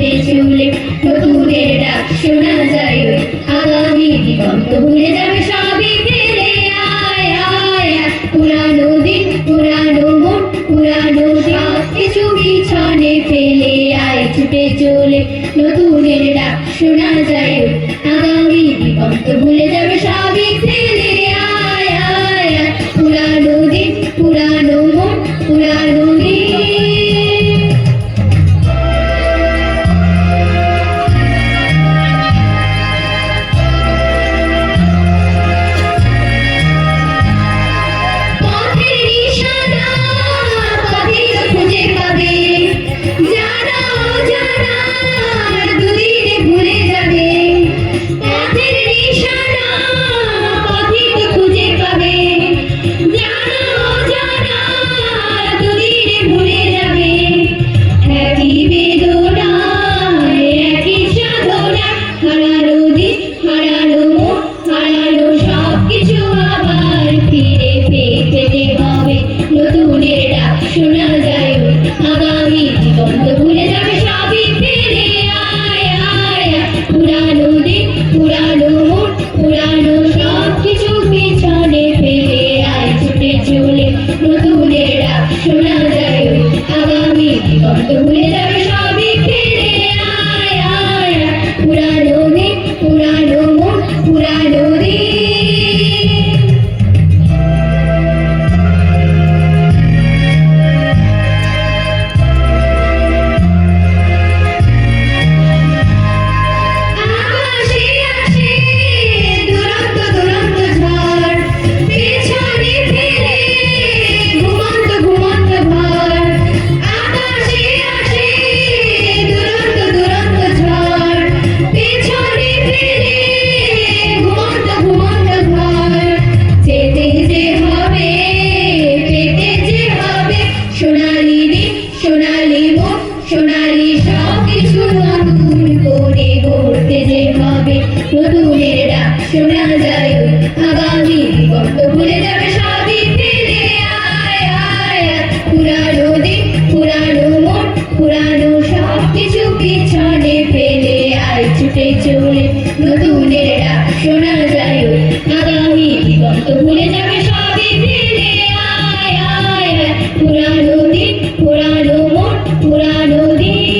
ছুটে চলে নতুনের ডাক শোনা যায় আগামী দিগন্ত ভুলে যাবে সবই ফিরে আয় আয় আয় পুরানো দিন পুরানো মন পুরানো সব কিছু পিছনে ফেলে আয় ছুটে চলে নতুনের ডাক শোনা যায় আগামী দিগন্ত ভুলে যাবে সবই ফেলে আয় আয় আয় পুরানো দিন পুরানো মন পুরানো দিন শোনা যায় আগামী দিগন্ত ভুলে যাবে সবই ফিরে আয় আয় পুরানো দিন পুরানো মন পুরানো সব কিছু পিছনে ফেলে আয় ছুটে চলে নতুনের ডাক শোনা যায় আগামী দিগন্ত ভুলে যাবে সবই ফিরে আয় আয় পুরানো দিন পুরানো মন পুরানো দিন সোনালি সব কিছু নতুন করে গড়তে যে হবে নতুনের ডাক শোনা যায় আগামী দিগন্ত ভুলে যাবে সবই ফিরে আয় আয় পুরানো দিন পুরানো মন পুরানো সব কিছু পিছনে ফেলে আয় ছুটে চলে নতুনের ডাক শোনা যায় আগামী দিগন্ত ভুলে যাবে সবই ফিরে আয় আয় পুরানো দিন পুরানো মন পুরানো দিন